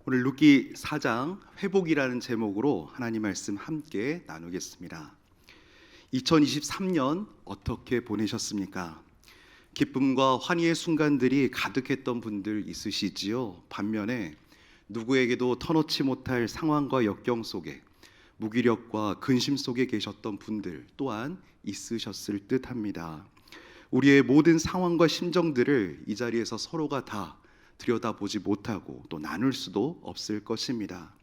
오늘 룻기 4장 회복이라는 제목으로 하나님 말씀 함께 나누겠습니다. 2023년 어떻게 보내셨습니까? 기쁨과 환희의 순간들이 가득했던 분들 있으시지요? 반면에 누구에게도 터놓지 못할 상황과 역경 속에 무기력과 근심 속에 계셨던 분들 또한 있으셨을 듯합니다. 우리의 모든 상황과 심정들을 이 자리에서 서로가 다 들여다보지 못하고 또 나눌 수도 없을 것입니다.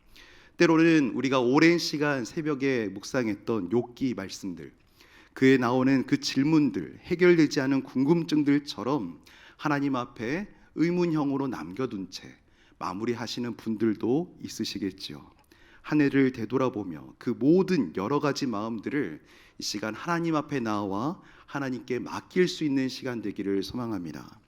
때로는 우리가 오랜 시간 새벽에 묵상했던 욥기 말씀들, 그에 나오는 그 질문들, 해결되지 않은 궁금증들처럼 하나님 앞에 의문형으로 남겨둔 채 마무리하시는 분들도 있으시겠죠. 한 해를 되돌아보며 그 모든 여러 가지 마음들을 이 시간 하나님 앞에 나와 하나님께 맡길 수 있는 시간 되기를 소망합니다.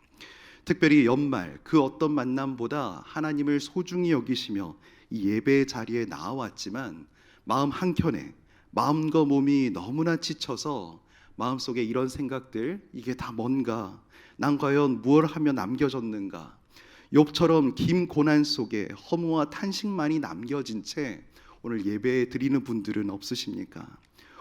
특별히 연말 그 어떤 만남보다 하나님을 소중히 여기시며 이 예배의 자리에 나와왔지만 마음 한켠에 마음과 몸이 너무나 지쳐서 마음속에 이런 생각들, 이게 다 뭔가, 난 과연 무엇을 하며 남겨졌는가, 욥처럼 긴 고난 속에 허무와 탄식만이 남겨진 채 오늘 예배 드리는 분들은 없으십니까?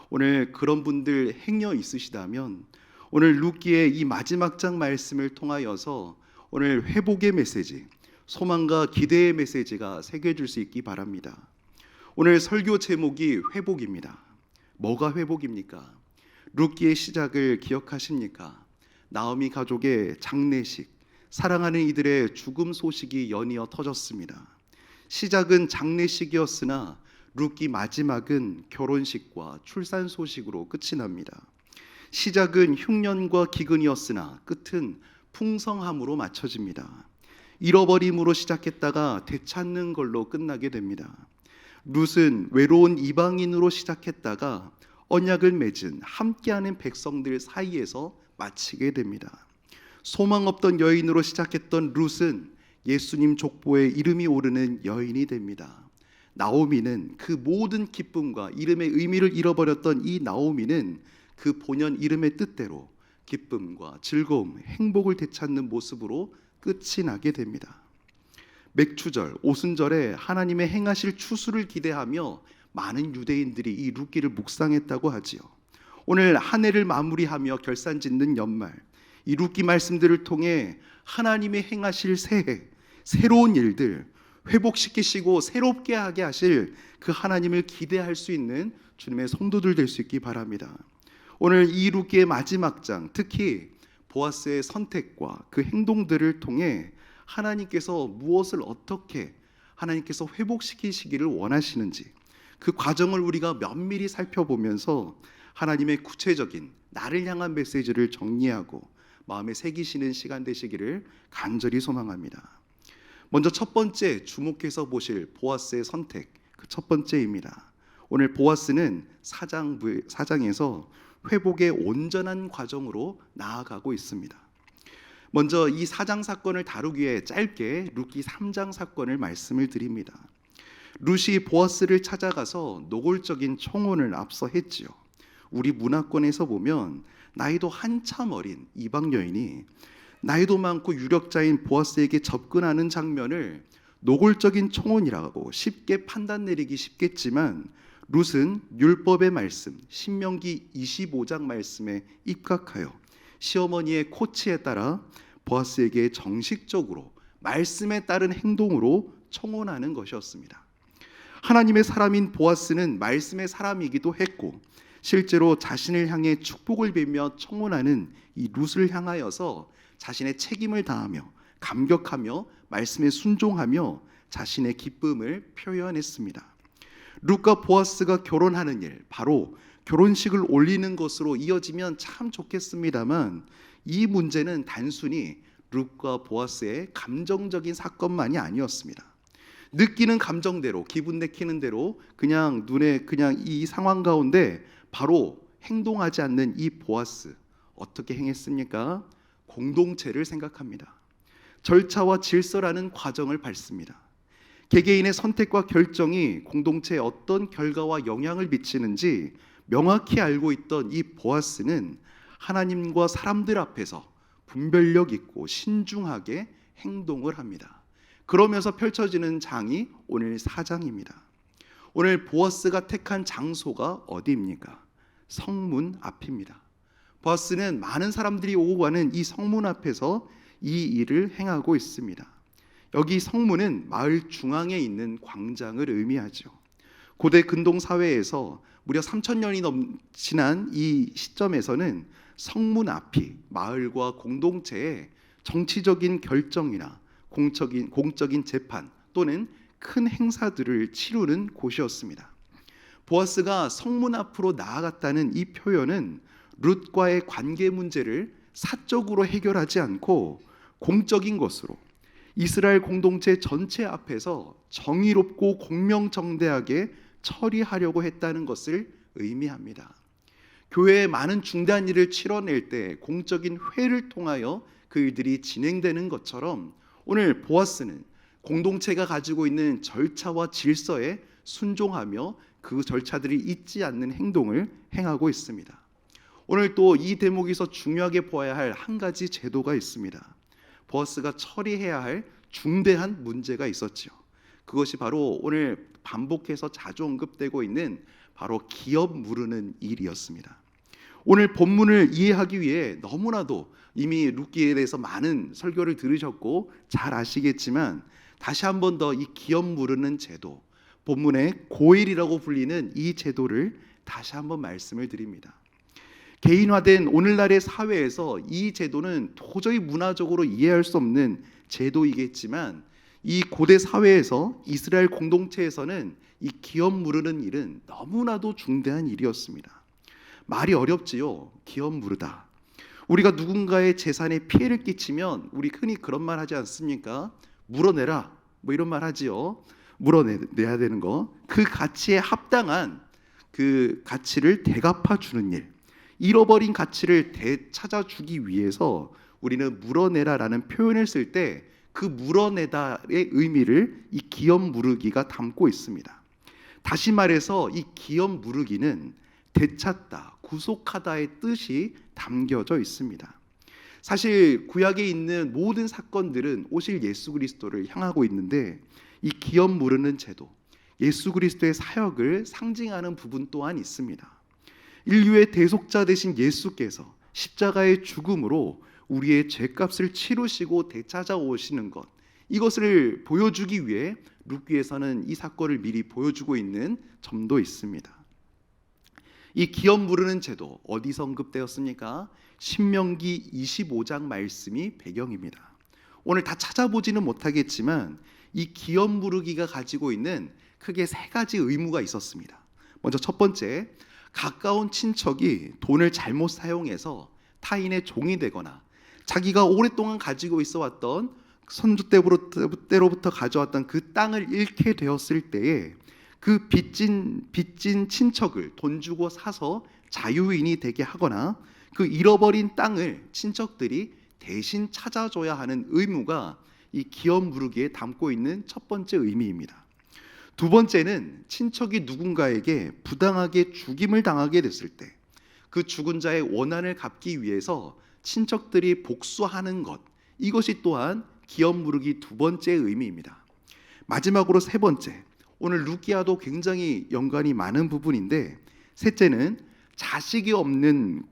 오늘 그런 분들 행여 있으시다면 오늘 룻기의 이 마지막 장 말씀을 통하여서 오늘 회복의 메시지, 소망과 기대의 메시지가 새겨질 수 있기 바랍니다. 오늘 설교 제목이 회복입니다. 뭐가 회복입니까? 룻기의 시작을 기억하십니까? 나오미 가족의 장례식, 사랑하는 이들의 죽음 소식이 연이어 터졌습니다. 시작은 장례식이었으나 룻기 마지막은 결혼식과 출산 소식으로 끝이 납니다. 시작은 흉년과 기근이었으나 끝은 풍성함으로 맞춰집니다. 잃어버림으로 시작했다가 되찾는 걸로 끝나게 됩니다. 룻은 외로운 이방인으로 시작했다가 언약을 맺은 함께하는 백성들 사이에서 마치게 됩니다. 소망 없던 여인으로 시작했던 룻은 예수님 족보에 이름이 오르는 여인이 됩니다. 나오미는 그 모든 기쁨과 이름의 의미를 잃어버렸던 이 나오미는 그 본연 이름의 뜻대로 기쁨과 즐거움, 행복을 되찾는 모습으로 끝이 나게 됩니다. 맥추절, 오순절에 하나님의 행하실 추수를 기대하며 많은 유대인들이 이 룻기를 묵상했다고 하지요. 오늘 한 해를 마무리하며 결산짓는 연말, 이 룻기 말씀들을 통해 하나님의 행하실 새해, 새로운 일들, 회복시키시고 새롭게 하게 하실 그 하나님을 기대할 수 있는 주님의 성도들 될 수 있기 바랍니다. 오늘 이 룻기의 마지막 장, 특히 보아스의 선택과 그 행동들을 통해 하나님께서 무엇을 어떻게 하나님께서 회복시키시기를 원하시는지 그 과정을 우리가 면밀히 살펴보면서 하나님의 구체적인 나를 향한 메시지를 정리하고 마음에 새기시는 시간 되시기를 간절히 소망합니다. 먼저 첫 번째 주목해서 보실 보아스의 선택, 그 첫 번째입니다. 오늘 보아스는 사장에서 회복의 온전한 과정으로 나아가고 있습니다. 먼저 이 4장 사건을 다루기 위해 짧게 룻기 3장 사건을 말씀을 드립니다. 룻이 보아스를 찾아가서 노골적인 청혼을 앞서 했지요. 우리 문화권에서 보면 나이도 한참 어린 이방 여인이 나이도 많고 유력자인 보아스에게 접근하는 장면을 노골적인 청혼이라고 쉽게 판단 내리기 쉽겠지만 룻은 율법의 말씀, 신명기 25장 말씀에 입각하여 시어머니의 코치에 따라 보아스에게 정식적으로 말씀에 따른 행동으로 청혼하는 것이었습니다. 하나님의 사람인 보아스는 말씀의 사람이기도 했고 실제로 자신을 향해 축복을 빌며 청혼하는 이 룻을 향하여서 자신의 책임을 다하며 감격하며 말씀에 순종하며 자신의 기쁨을 표현했습니다. 룻과 보아스가 결혼하는 일, 바로 결혼식을 올리는 것으로 이어지면 참 좋겠습니다만 이 문제는 단순히 룻과 보아스의 감정적인 사건만이 아니었습니다. 느끼는 감정대로, 기분 내키는 대로 그냥 눈에 그냥 이 상황 가운데 바로 행동하지 않는 이 보아스, 어떻게 행했습니까? 공동체를 생각합니다. 절차와 질서라는 과정을 밟습니다. 개개인의 선택과 결정이 공동체에 어떤 결과와 영향을 미치는지 명확히 알고 있던 이 보아스는 하나님과 사람들 앞에서 분별력 있고 신중하게 행동을 합니다. 그러면서 펼쳐지는 장이 오늘 4장입니다. 오늘 보아스가 택한 장소가 어디입니까? 성문 앞입니다. 보아스는 많은 사람들이 오고 가는 이 성문 앞에서 이 일을 행하고 있습니다. 여기 성문은 마을 중앙에 있는 광장을 의미하죠. 고대 근동 사회에서 무려 3000년이 지난 이 시점에서는 성문 앞이 마을과 공동체의 정치적인 결정이나 공적인 재판 또는 큰 행사들을 치르는 곳이었습니다. 보아스가 성문 앞으로 나아갔다는 이 표현은 룻과의 관계 문제를 사적으로 해결하지 않고 공적인 것으로 이스라엘 공동체 전체 앞에서 정의롭고 공명정대하게 처리하려고 했다는 것을 의미합니다. 교회에 많은 중대한 일을 치러낼 때 공적인 회를 통하여 그 일들이 진행되는 것처럼 오늘 보아스는 공동체가 가지고 있는 절차와 질서에 순종하며 그 절차들이 잊지 않는 행동을 행하고 있습니다. 오늘 또 이 대목에서 중요하게 보아야 할 한 가지 제도가 있습니다. 보아스가 처리해야 할 중대한 문제가 있었죠. 그것이 바로 오늘 반복해서 자주 언급되고 있는 바로 기업 무르는 일이었습니다. 오늘 본문을 이해하기 위해 너무나도 이미 룻기에 대해서 많은 설교를 들으셨고 잘 아시겠지만 다시 한 번 더 이 기업 무르는 제도, 본문의 고일이라고 불리는 이 제도를 다시 한번 말씀을 드립니다. 개인화된 오늘날의 사회에서 이 제도는 도저히 문화적으로 이해할 수 없는 제도이겠지만 이 고대 사회에서 이스라엘 공동체에서는 이 기업 무르는 일은 너무나도 중대한 일이었습니다. 말이 어렵지요. 기업 무르다. 우리가 누군가의 재산에 피해를 끼치면 우리 흔히 그런 말 하지 않습니까? 물어내라. 뭐 이런 말 하지요. 물어내야 되는 거. 그 가치에 합당한 그 가치를 대갚아 주는 일. 잃어버린 가치를 되찾아주기 위해서 우리는 물어내라라는 표현을 쓸 때 그 물어내다의 의미를 이 기업 무르기가 담고 있습니다. 다시 말해서 이 기업 무르기는 되찾다, 구속하다의 뜻이 담겨져 있습니다. 사실 구약에 있는 모든 사건들은 오실 예수 그리스도를 향하고 있는데 이 기업 무르는 제도, 예수 그리스도의 사역을 상징하는 부분 또한 있습니다. 인류의 대속자 되신 예수께서 십자가의 죽음으로 우리의 죄값을 치르시고 되찾아오시는 것, 이것을 보여주기 위해 룻기에서는 이 사건을 미리 보여주고 있는 점도 있습니다. 이 기업 무르는 제도 어디서 언급되었습니까? 신명기 25장 말씀이 배경입니다. 오늘 다 찾아보지는 못하겠지만 이 기업 무르기가 가지고 있는 크게 세 가지 의무가 있었습니다. 먼저 첫 번째, 가까운 친척이 돈을 잘못 사용해서 타인의 종이 되거나 자기가 오랫동안 가지고 있어 왔던 선조 때로부터 가져왔던 그 땅을 잃게 되었을 때에 그 빚진 친척을 돈 주고 사서 자유인이 되게 하거나 그 잃어버린 땅을 친척들이 대신 찾아줘야 하는 의무가 이 기업 무르기에 담고 있는 첫 번째 의미입니다. 두 번째는 친척이 누군가에게 부당하게 죽임을 당하게 됐을 때 그 죽은 자의 원한을 갚기 위해서 친척들이 복수하는 것, 이것이 또한 기업 무르기 두 번째 의미입니다. 마지막으로 세 번째, 오늘 룻기야도 굉장히 연관이 많은 부분인데 셋째는 자식이 없는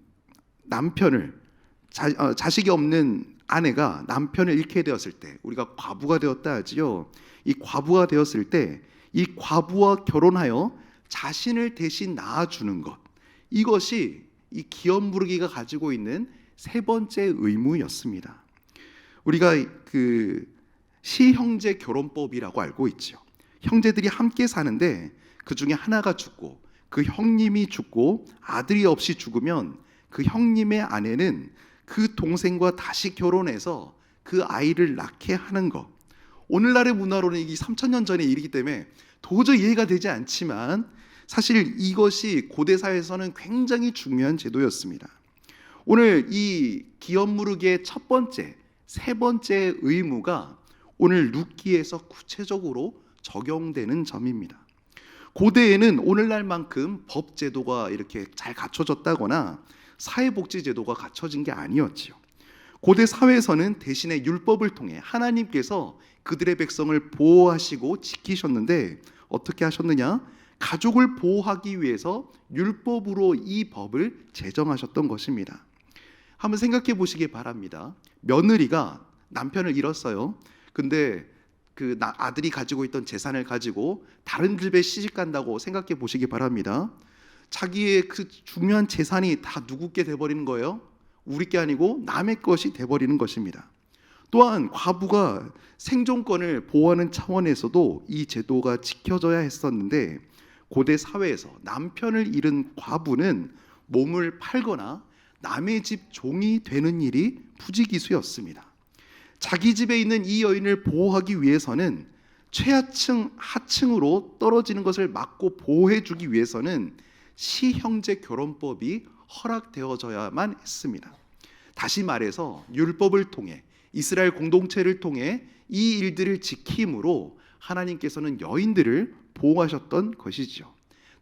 자식이 없는 아내가 남편을 잃게 되었을 때, 우리가 과부가 되었다 하지요. 이 과부가 되었을 때 이 과부와 결혼하여 자신을 대신 낳아주는 것, 이것이 이 기업 무르기가 가지고 있는 세 번째 의무였습니다. 우리가 그 시형제 결혼법이라고 알고 있죠. 형제들이 함께 사는데 그 중에 하나가 죽고 그 형님이 죽고 아들이 없이 죽으면 그 형님의 아내는 그 동생과 다시 결혼해서 그 아이를 낳게 하는 것. 오늘날의 문화로는 이게 3000년 전의 일이기 때문에 도저히 이해가 되지 않지만 사실 이것이 고대 사회에서는 굉장히 중요한 제도였습니다. 오늘 이 기업 무르기의 첫 번째, 세 번째 의무가 오늘 룻기에서 구체적으로 적용되는 점입니다. 고대에는 오늘날만큼 법 제도가 이렇게 잘 갖춰졌다거나 사회복지 제도가 갖춰진 게 아니었지요. 고대 사회에서는 대신에 율법을 통해 하나님께서 그들의 백성을 보호하시고 지키셨는데 어떻게 하셨느냐? 가족을 보호하기 위해서 율법으로 이 법을 제정하셨던 것입니다. 한번 생각해 보시기 바랍니다. 며느리가 남편을 잃었어요. 근데 그 아들이 가지고 있던 재산을 가지고 다른 집에 시집 간다고 생각해 보시기 바랍니다. 자기의 그 중요한 재산이 다 누구께 돼버리는 거예요? 우리 게 아니고 남의 것이 돼버리는 것입니다. 또한 과부가 생존권을 보호하는 차원에서도 이 제도가 지켜져야 했었는데 고대 사회에서 남편을 잃은 과부는 몸을 팔거나 남의 집 종이 되는 일이 부지기수였습니다. 자기 집에 있는 이 여인을 보호하기 위해서는 최하층 하층으로 떨어지는 것을 막고 보호해주기 위해서는 시형제 결혼법이 허락되어져야만 했습니다. 다시 말해서 율법을 통해 이스라엘 공동체를 통해 이 일들을 지킴으로 하나님께서는 여인들을 보호하셨던 것이죠.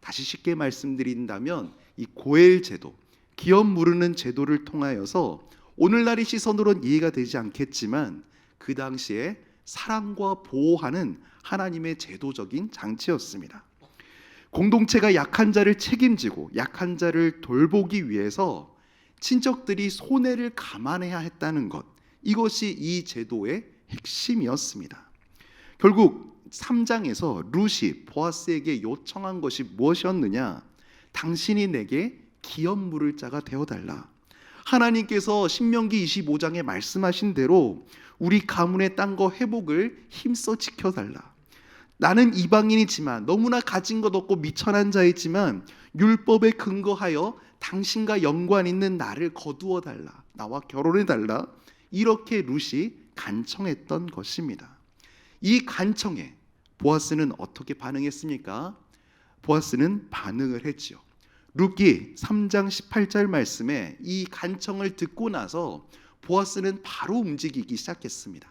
다시 쉽게 말씀드린다면 이 고엘 제도, 기업 무르는 제도를 통하여서 오늘날의 시선으로는 이해가 되지 않겠지만 그 당시에 사랑과 보호하는 하나님의 제도적인 장치였습니다. 공동체가 약한 자를 책임지고 약한 자를 돌보기 위해서 친척들이 손해를 감안해야 했다는 것, 이것이 이 제도의 핵심이었습니다. 결국 3장에서 룻이 보아스에게 요청한 것이 무엇이었느냐? 당신이 내게 기업 물을 자가 되어달라. 하나님께서 신명기 25장에 말씀하신 대로 우리 가문의 땅과 회복을 힘써 지켜달라. 나는 이방인이지만 너무나 가진 것 없고 미천한 자이지만 율법에 근거하여 당신과 연관 있는 나를 거두어 달라. 나와 결혼해 달라. 이렇게 룻이 간청했던 것입니다. 이 간청에 보아스는 어떻게 반응했습니까? 보아스는 반응을 했지요. 룻기 3장 18절 말씀에 이 간청을 듣고 나서 보아스는 바로 움직이기 시작했습니다.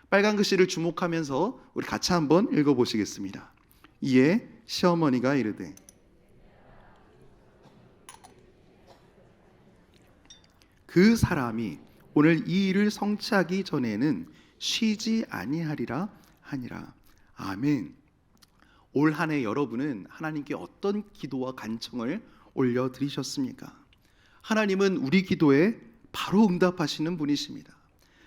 빨간 글씨를 주목하면서 우리 같이 한번 읽어보시겠습니다. 이에 시어머니가 이르되 그 사람이 오늘 이 일을 성취하기 전에는 쉬지 아니하리라 하니라. 아멘. 올 한 해 여러분은 하나님께 어떤 기도와 간청을 올려드리셨습니까? 하나님은 우리 기도에 바로 응답하시는 분이십니다.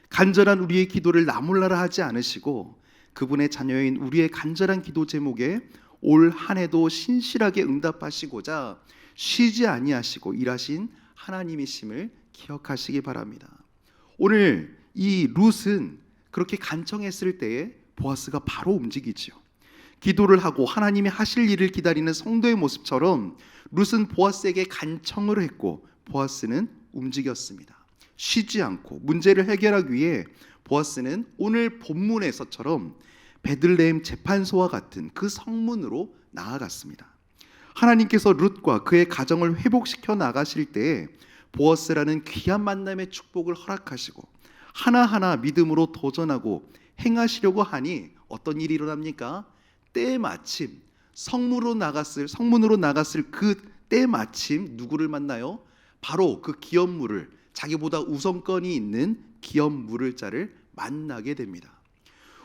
간절한 우리의 기도를 나몰라라 하지 않으시고 그분의 자녀인 우리의 간절한 기도 제목에 올 한 해도 신실하게 응답하시고자 쉬지 아니하시고 일하신 하나님이심을 기억하시기 바랍니다. 오늘 이 룻은 그렇게 간청했을 때에 보아스가 바로 움직이지요. 기도를 하고 하나님이 하실 일을 기다리는 성도의 모습처럼 룻은 보아스에게 간청을 했고 보아스는 움직였습니다. 쉬지 않고 문제를 해결하기 위해 보아스는 오늘 본문에서처럼 베들레헴 재판소와 같은 그 성문으로 나아갔습니다. 하나님께서 룻과 그의 가정을 회복시켜 나가실 때에 보아스라는 귀한 만남의 축복을 허락하시고 하나하나 믿음으로 도전하고 행하시려고 하니 어떤 일이 일어납니까? 때마침 성문으로 나갔을 그 때마침 누구를 만나요? 바로 그 기업 물을 자기보다 우선권이 있는 기업 물을 자를 만나게 됩니다.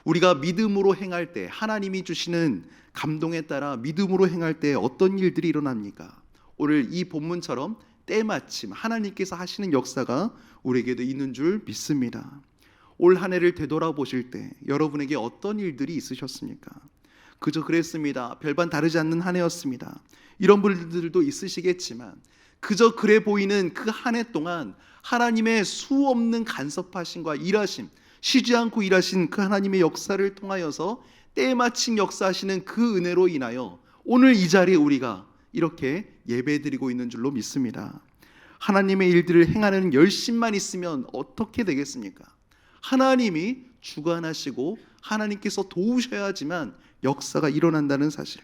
우리가 믿음으로 행할 때 하나님이 주시는 감동에 따라 믿음으로 행할 때 어떤 일들이 일어납니까? 오늘 이 본문처럼 때마침 하나님께서 하시는 역사가 우리에게도 있는 줄 믿습니다. 올 한 해를 되돌아보실 때 여러분에게 어떤 일들이 있으셨습니까? 그저 그랬습니다. 별반 다르지 않는 한 해였습니다. 이런 분들도 있으시겠지만 그저 그래 보이는 그 한 해 동안 하나님의 수없는 간섭하심과 일하심, 쉬지 않고 일하신 그 하나님의 역사를 통하여서 때마침 역사하시는 그 은혜로 인하여 오늘 이 자리에 우리가 이렇게 예배드리고 있는 줄로 믿습니다. 하나님의 일들을 행하는 열심만 있으면 어떻게 되겠습니까? 하나님이 주관하시고 하나님께서 도우셔야지만 역사가 일어난다는 사실,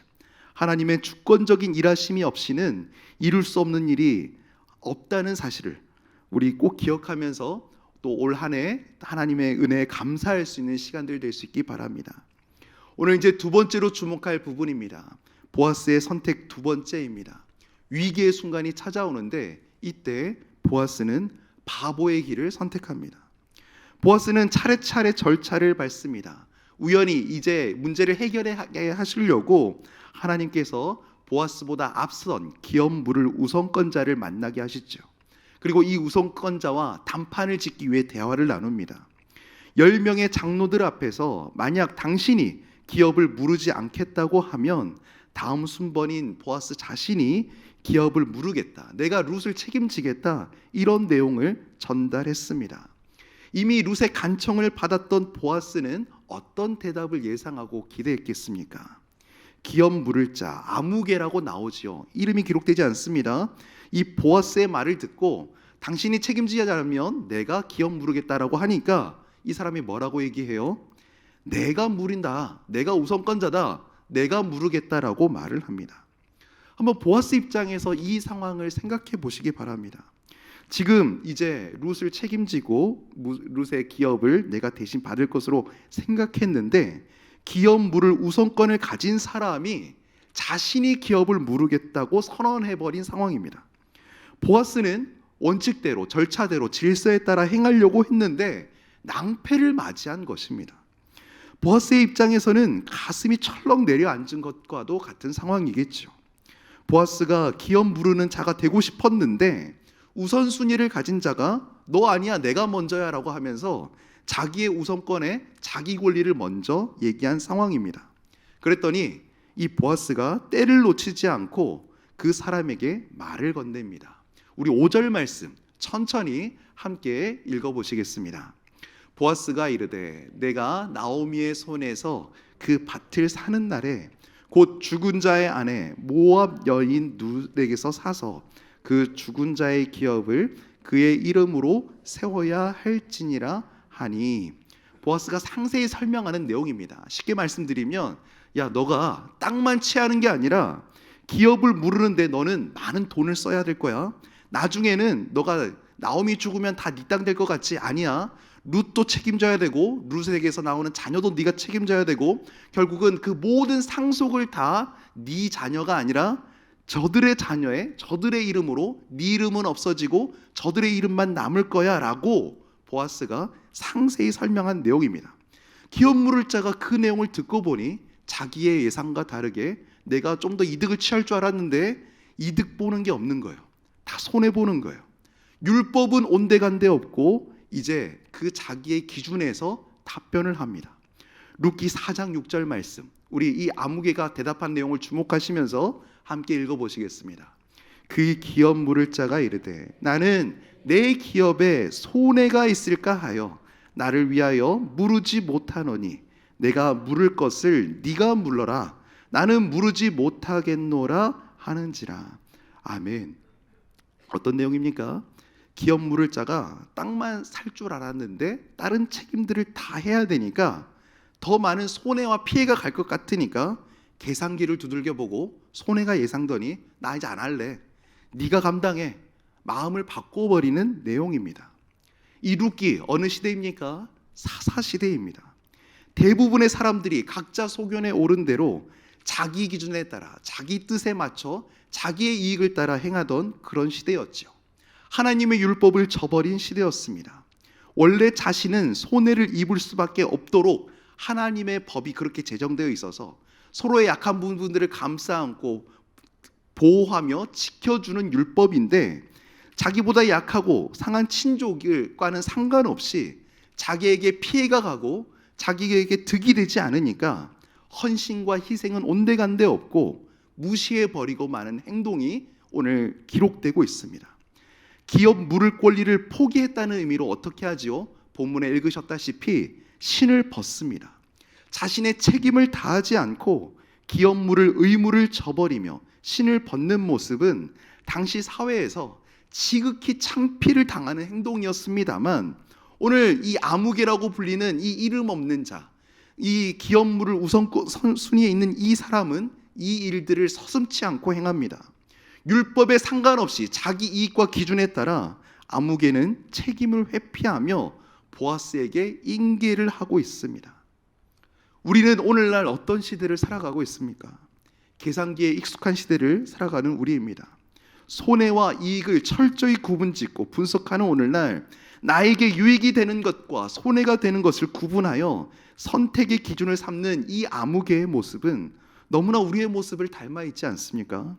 하나님의 주권적인 일하심이 없이는 이룰 수 없는 일이 없다는 사실을 우리 꼭 기억하면서 또 올 한 해 하나님의 은혜에 감사할 수 있는 시간들 될 수 있기 바랍니다. 오늘 이제 두 번째로 주목할 부분입니다. 보아스의 선택 두 번째입니다. 위기의 순간이 찾아오는데 이때 보아스는 바보의 길을 선택합니다. 보아스는 차례차례 절차를 밟습니다. 우연히 이제 문제를 해결하게 하시려고 하나님께서 보아스보다 앞선 기업 물을 우선권자를 만나게 하시죠. 그리고 이 우선권자와 담판을 짓기 위해 대화를 나눕니다. 10명의 장로들 앞에서 만약 당신이 기업을 물으지 않겠다고 하면 다음 순번인 보아스 자신이 기업을 물으겠다, 내가 룻을 책임지겠다, 이런 내용을 전달했습니다. 이미 룻의 간청을 받았던 보아스는 어떤 대답을 예상하고 기대했겠습니까? 기업 물을 자 아무개라고 나오지요. 이름이 기록되지 않습니다. 이 보아스의 말을 듣고 당신이 책임지지 않으면 내가 기업 물으겠다라고 하니까 이 사람이 뭐라고 얘기해요? 내가 물인다, 내가 우선권자다, 내가 물으겠다라고 말을 합니다. 한번 보아스 입장에서 이 상황을 생각해 보시기 바랍니다. 지금 이제 룻을 책임지고 룻의 기업을 내가 대신 받을 것으로 생각했는데 기업 물을 우선권을 가진 사람이 자신이 기업을 물으겠다고 선언해버린 상황입니다. 보아스는 원칙대로 절차대로 질서에 따라 행하려고 했는데 낭패를 맞이한 것입니다. 보아스의 입장에서는 가슴이 철렁 내려앉은 것과도 같은 상황이겠죠. 보아스가 기업 물으는 자가 되고 싶었는데 우선순위를 가진 자가 너 아니야, 내가 먼저야 라고 하면서 자기의 우선권에 자기 권리를 먼저 얘기한 상황입니다. 그랬더니 이 보아스가 때를 놓치지 않고 그 사람에게 말을 건넵니다. 우리 5절 말씀 천천히 함께 읽어보시겠습니다. 보아스가 이르되 내가 나오미의 손에서 그 밭을 사는 날에 곧 죽은 자의 아내 모압 여인 룻에게서 사서 그 죽은 자의 기업을 그의 이름으로 세워야 할지니라 하니, 보아스가 상세히 설명하는 내용입니다. 쉽게 말씀드리면 야, 너가 땅만 취하는 게 아니라 기업을 물으는데 너는 많은 돈을 써야 될 거야. 나중에는 너가 나오미 죽으면 다 네 땅 될 것 같지? 아니야. 룻도 책임져야 되고 룻에게서 나오는 자녀도 네가 책임져야 되고 결국은 그 모든 상속을 다 네 자녀가 아니라 저들의 자녀의 저들의 이름으로 네 이름은 없어지고 저들의 이름만 남을 거야 라고 보아스가 상세히 설명한 내용입니다. 기업 물을 자가 그 내용을 듣고 보니 자기의 예상과 다르게 내가 좀 더 이득을 취할 줄 알았는데 이득 보는 게 없는 거예요. 다 손해보는 거예요. 율법은 온데간데 없고 이제 그 자기의 기준에서 답변을 합니다. 룻기 4장 6절 말씀, 우리 이 아무개가 대답한 내용을 주목하시면서 함께 읽어보시겠습니다. 그 기업 물을 자가 이르되 나는 내 기업에 손해가 있을까 하여 나를 위하여 물으지 못하노니 내가 물을 것을 네가 물러라, 나는 물으지 못하겠노라 하는지라. 아멘. 어떤 내용입니까? 기업 물을 자가 땅만 살 줄 알았는데 다른 책임들을 다 해야 되니까 더 많은 손해와 피해가 갈 것 같으니까 계산기를 두들겨 보고 손해가 예상되니 나 이제 안 할래, 네가 감당해, 마음을 바꿔버리는 내용입니다. 이 룻기 어느 시대입니까? 사사시대입니다. 대부분의 사람들이 각자 소견에 오른 대로 자기 기준에 따라 자기 뜻에 맞춰 자기의 이익을 따라 행하던 그런 시대였죠. 하나님의 율법을 저버린 시대였습니다. 원래 자신은 손해를 입을 수밖에 없도록 하나님의 법이 그렇게 제정되어 있어서 서로의 약한 부분들을 감싸 안고 보호하며 지켜주는 율법인데 자기보다 약하고 상한 친족과는 상관없이 자기에게 피해가 가고 자기에게 득이 되지 않으니까 헌신과 희생은 온데간데 없고 무시해버리고 마는 행동이 오늘 기록되고 있습니다. 기업 물을 권리를 포기했다는 의미로 어떻게 하지요? 본문에 읽으셨다시피 신을 벗습니다. 자신의 책임을 다하지 않고 기업 물을 의무를 저버리며 신을 벗는 모습은 당시 사회에서 지극히 창피를 당하는 행동이었습니다만 오늘 이 아무개라고 불리는 이 이름 없는 자, 이 기업 물을 우선순위에 있는 이 사람은 이 일들을 서슴지 않고 행합니다. 율법에 상관없이 자기 이익과 기준에 따라 아무개는 책임을 회피하며 보아스에게 인계를 하고 있습니다. 우리는 오늘날 어떤 시대를 살아가고 있습니까? 계산기에 익숙한 시대를 살아가는 우리입니다. 손해와 이익을 철저히 구분짓고 분석하는 오늘날 나에게 유익이 되는 것과 손해가 되는 것을 구분하여 선택의 기준을 삼는 이 아무개의 모습은 너무나 우리의 모습을 닮아 있지 않습니까?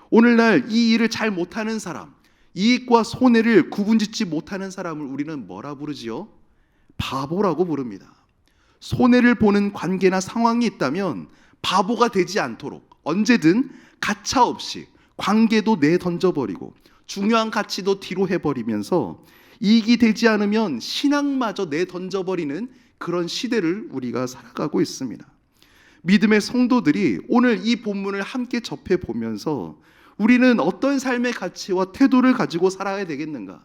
오늘날 이 일을 잘 못하는 사람, 이익과 손해를 구분짓지 못하는 사람을 우리는 뭐라 부르지요? 바보라고 부릅니다. 손해를 보는 관계나 상황이 있다면 바보가 되지 않도록 언제든 가차없이 관계도 내던져버리고 중요한 가치도 뒤로 해버리면서 이익이 되지 않으면 신앙마저 내던져버리는 그런 시대를 우리가 살아가고 있습니다. 믿음의 성도들이 오늘 이 본문을 함께 접해보면서 우리는 어떤 삶의 가치와 태도를 가지고 살아야 되겠는가?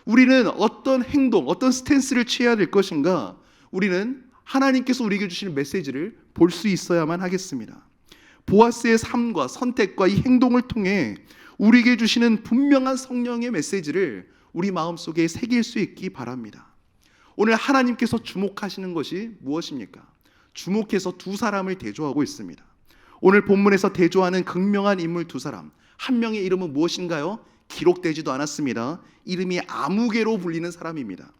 우리는 어떤 행동, 어떤 스탠스를 취해야 될 것인가? 우리는 하나님께서 우리에게 주시는 메시지를 볼 수 있어야만 하겠습니다. 보아스의 삶과 선택과 이 행동을 통해 우리에게 주시는 분명한 성령의 메시지를 우리 마음속에 새길 수 있기 바랍니다. 오늘 하나님께서 주목하시는 것이 무엇입니까? 주목해서 두 사람을 대조하고 있습니다. 오늘 본문에서 대조하는 극명한 인물 두 사람, 한 명의 이름은 무엇인가요? 기록되지도 않았습니다. 이름이 아무개로 불리는 사람입니다.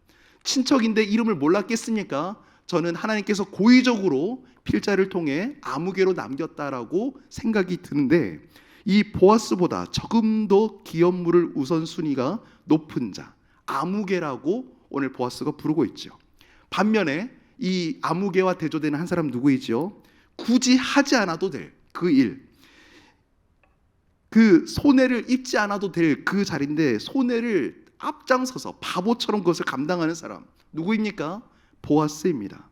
친척인데 이름을 몰랐겠습니까? 저는 하나님께서 고의적으로 필자를 통해 아무개로 남겼다라고 생각이 드는데, 이 보아스보다 조금 더 기업물을 우선순위가 높은 자, 아무개라고 오늘 보아스가 부르고 있죠. 반면에 이 아무개와 대조되는 한 사람 누구이죠? 굳이 하지 않아도 될 그 일, 그 손해를 입지 않아도 될 그 자리인데 손해를 앞장서서 바보처럼 그것을 감당하는 사람 누구입니까? 보아스입니다.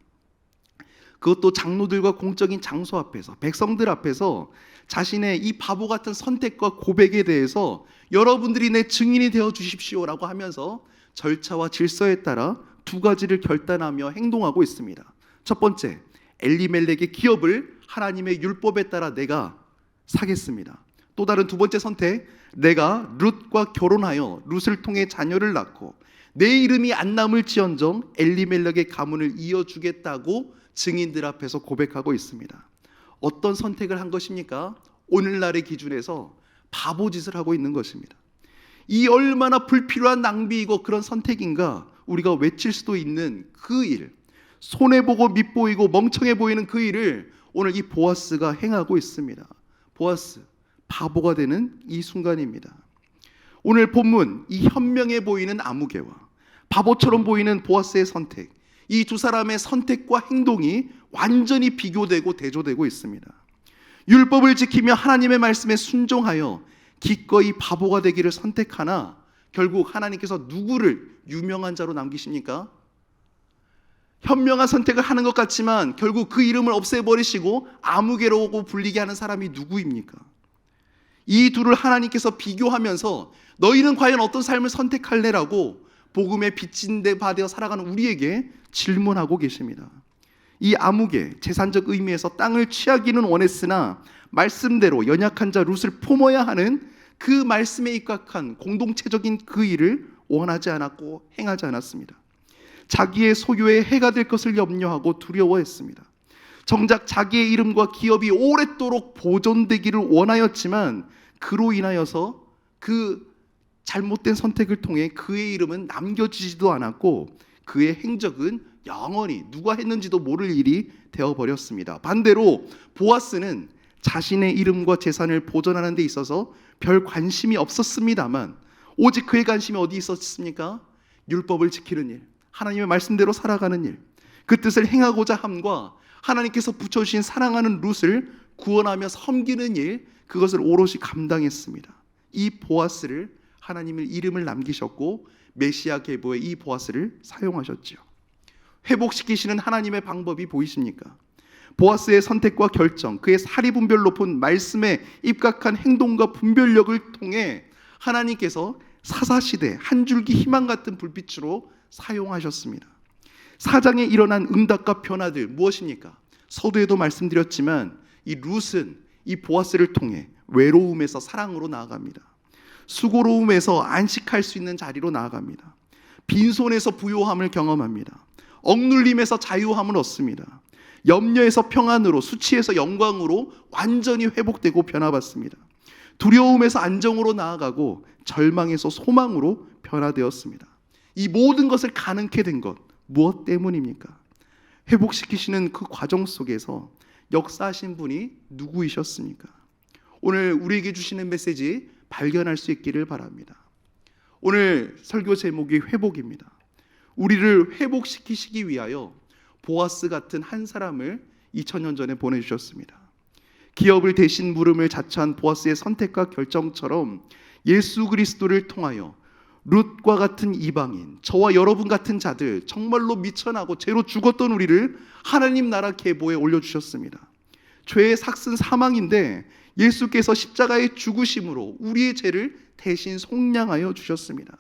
그것도 장로들과 공적인 장소 앞에서, 백성들 앞에서 자신의 이 바보 같은 선택과 고백에 대해서 여러분들이 내 증인이 되어 주십시오라고 하면서 절차와 질서에 따라 두 가지를 결단하며 행동하고 있습니다. 첫 번째, 엘리멜렉의 기업을 하나님의 율법에 따라 내가 사겠습니다. 또 다른 두 번째 선택, 내가 룻과 결혼하여 룻을 통해 자녀를 낳고 내 이름이 안 남을지언정 엘리멜렉의 가문을 이어주겠다고 증인들 앞에서 고백하고 있습니다. 어떤 선택을 한 것입니까? 오늘날의 기준에서 바보짓을 하고 있는 것입니다. 이 얼마나 불필요한 낭비이고 그런 선택인가 우리가 외칠 수도 있는 그 일, 손해보고 밉보이고 멍청해 보이는 그 일을 오늘 이 보아스가 행하고 있습니다. 보아스, 바보가 되는 이 순간입니다. 오늘 본문 이 현명해 보이는 아무개와 바보처럼 보이는 보아스의 선택, 이 두 사람의 선택과 행동이 완전히 비교되고 대조되고 있습니다. 율법을 지키며 하나님의 말씀에 순종하여 기꺼이 바보가 되기를 선택하나 결국 하나님께서 누구를 유명한 자로 남기십니까? 현명한 선택을 하는 것 같지만 결국 그 이름을 없애버리시고 아무개로고 불리게 하는 사람이 누구입니까? 이 둘을 하나님께서 비교하면서 너희는 과연 어떤 삶을 선택할래라고 복음의 빚진 데 받아 살아가는 우리에게 질문하고 계십니다. 이 아무개, 재산적 의미에서 땅을 취하기는 원했으나 말씀대로 연약한 자 룻을 품어야 하는 그 말씀에 입각한 공동체적인 그 일을 원하지 않았고 행하지 않았습니다. 자기의 소유에 해가 될 것을 염려하고 두려워했습니다. 정작 자기의 이름과 기업이 오랫도록 보존되기를 원하였지만 그로 인하여서 그 잘못된 선택을 통해 그의 이름은 남겨지지도 않았고 그의 행적은 영원히 누가 했는지도 모를 일이 되어버렸습니다. 반대로 보아스는 자신의 이름과 재산을 보존하는 데 있어서 별 관심이 없었습니다만 오직 그의 관심이 어디 있었습니까? 율법을 지키는 일, 하나님의 말씀대로 살아가는 일, 그 뜻을 행하고자 함과 하나님께서 붙여주신 사랑하는 룻을 구원하며 섬기는 일, 그것을 오롯이 감당했습니다. 이 보아스를 하나님의 이름을 남기셨고 메시아 계보에 이 보아스를 사용하셨죠. 회복시키시는 하나님의 방법이 보이십니까? 보아스의 선택과 결정, 그의 사리분별 높은 말씀에 입각한 행동과 분별력을 통해 하나님께서 사사시대 한 줄기 희망 같은 불빛으로 사용하셨습니다. 사장에 일어난 응답과 변화들 무엇입니까? 서두에도 말씀드렸지만 이 룻은 이 보아스를 통해 외로움에서 사랑으로 나아갑니다. 수고로움에서 안식할 수 있는 자리로 나아갑니다. 빈손에서 부요함을 경험합니다. 억눌림에서 자유함을 얻습니다. 염려에서 평안으로, 수치에서 영광으로 완전히 회복되고 변화받습니다. 두려움에서 안정으로 나아가고 절망에서 소망으로 변화되었습니다. 이 모든 것을 가능케 된 것 무엇 때문입니까? 회복시키시는 그 과정 속에서 역사하신 분이 누구이셨습니까? 오늘 우리에게 주시는 메시지 발견할 수 있기를 바랍니다. 오늘 설교 제목이 회복입니다. 우리를 회복시키시기 위하여 보아스 같은 한 사람을 2000년 전에 보내주셨습니다. 기업을 대신 물음을 자처한 보아스의 선택과 결정처럼 예수 그리스도를 통하여 룻과 같은 이방인, 저와 여러분 같은 자들, 정말로 미천하고 죄로 죽었던 우리를 하나님 나라 계보에 올려주셨습니다. 죄의 삭슨 사망인데 예수께서 십자가의 죽으심으로 우리의 죄를 대신 속량하여 주셨습니다.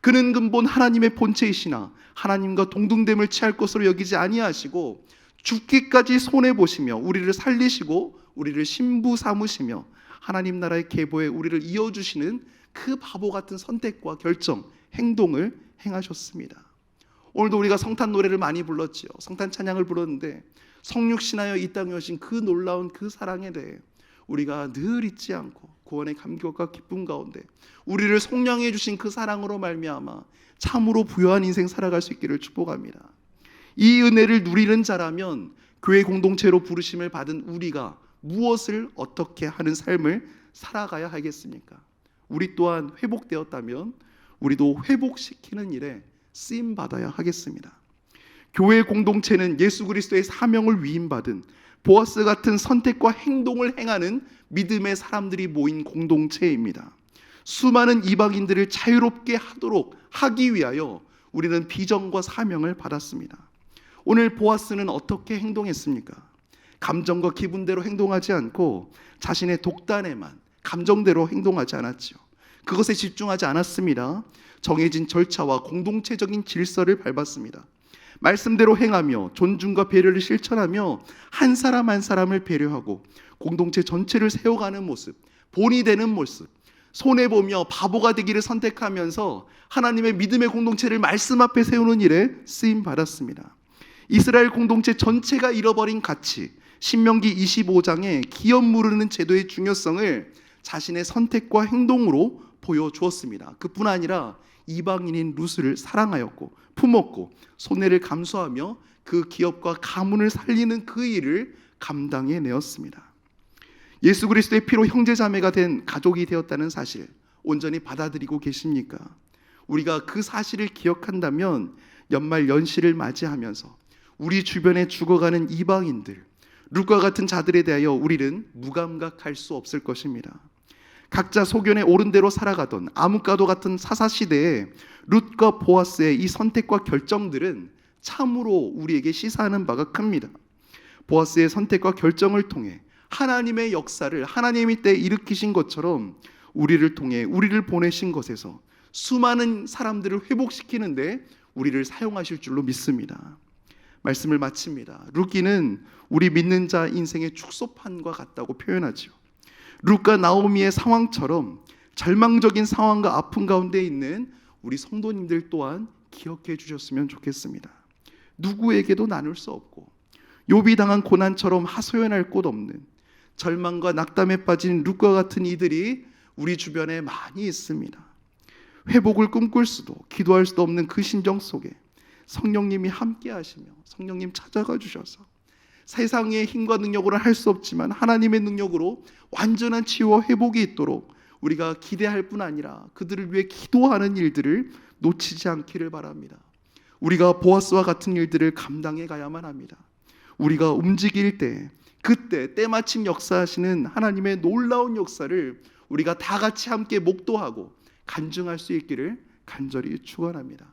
그는 근본 하나님의 본체이시나 하나님과 동등됨을 취할 것으로 여기지 아니하시고 죽기까지 손해보시며 우리를 살리시고 우리를 신부 삼으시며 하나님 나라의 계보에 우리를 이어주시는 그 바보 같은 선택과 결정, 행동을 행하셨습니다. 오늘도 우리가 성탄 노래를 많이 불렀지요. 성탄 찬양을 불렀는데 성육신하여 이 땅에 오신 그 놀라운 그 사랑에 대해 우리가 늘 잊지 않고 구원의 감격과 기쁨 가운데 우리를 속량해 주신 그 사랑으로 말미암아 참으로 부유한 인생 살아갈 수 있기를 축복합니다. 이 은혜를 누리는 자라면 교회 공동체로 부르심을 받은 우리가 무엇을 어떻게 하는 삶을 살아가야 하겠습니까? 우리 또한 회복되었다면 우리도 회복시키는 일에 쓰임받아야 하겠습니다. 교회 공동체는 예수 그리스도의 사명을 위임받은 보아스 같은 선택과 행동을 행하는 믿음의 사람들이 모인 공동체입니다. 수많은 이방인들을 자유롭게 하기 위하여 우리는 비전과 사명을 받았습니다. 오늘 보아스는 어떻게 행동했습니까? 감정과 기분대로 행동하지 않고 자신의 독단에만 감정대로 행동하지 않았죠. 그것에 집중하지 않았습니다. 정해진 절차와 공동체적인 질서를 밟았습니다. 말씀대로 행하며 존중과 배려를 실천하며 한 사람 한 사람을 배려하고 공동체 전체를 세워가는 모습, 본이 되는 모습, 손해보며 바보가 되기를 선택하면서 하나님의 믿음의 공동체를 말씀 앞에 세우는 일에 쓰임받았습니다. 이스라엘 공동체 전체가 잃어버린 가치, 신명기 25장에 기업 무르는 제도의 중요성을 자신의 선택과 행동으로 보여주었습니다. 그뿐 아니라 이방인인 룻을 사랑하였고 품었고 손해를 감수하며 그 기업과 가문을 살리는 그 일을 감당해내었습니다. 예수 그리스도의 피로 형제자매가 된 가족이 되었다는 사실 온전히 받아들이고 계십니까? 우리가 그 사실을 기억한다면 연말 연시를 맞이하면서 우리 주변에 죽어가는 이방인들, 룻과 같은 자들에 대하여 우리는 무감각할 수 없을 것입니다. 각자 소견에 옳은 대로 살아가던 암흑가도 같은 사사시대에 룻과 보아스의 이 선택과 결정들은 참으로 우리에게 시사하는 바가 큽니다. 보아스의 선택과 결정을 통해 하나님의 역사를 하나님이 때 일으키신 것처럼 우리를 통해 우리를 보내신 것에서 수많은 사람들을 회복시키는데 우리를 사용하실 줄로 믿습니다. 말씀을 마칩니다. 룻기는 우리 믿는 자 인생의 축소판과 같다고 표현하죠. 룻과 나오미의 상황처럼 절망적인 상황과 아픔 가운데 있는 우리 성도님들 또한 기억해 주셨으면 좋겠습니다. 누구에게도 나눌 수 없고 욥이 당한 고난처럼 하소연할 곳 없는 절망과 낙담에 빠진 룻과 같은 이들이 우리 주변에 많이 있습니다. 회복을 꿈꿀 수도 기도할 수도 없는 그 심정 속에 성령님이 함께 하시며 성령님 찾아가 주셔서 세상의 힘과 능력으로는 할 수 없지만 하나님의 능력으로 완전한 치유와 회복이 있도록 우리가 기대할 뿐 아니라 그들을 위해 기도하는 일들을 놓치지 않기를 바랍니다. 우리가 보아스와 같은 일들을 감당해 가야만 합니다. 우리가 움직일 때 그때 때마침 역사하시는 하나님의 놀라운 역사를 우리가 다 같이 함께 목도하고 간증할 수 있기를 간절히 축원합니다.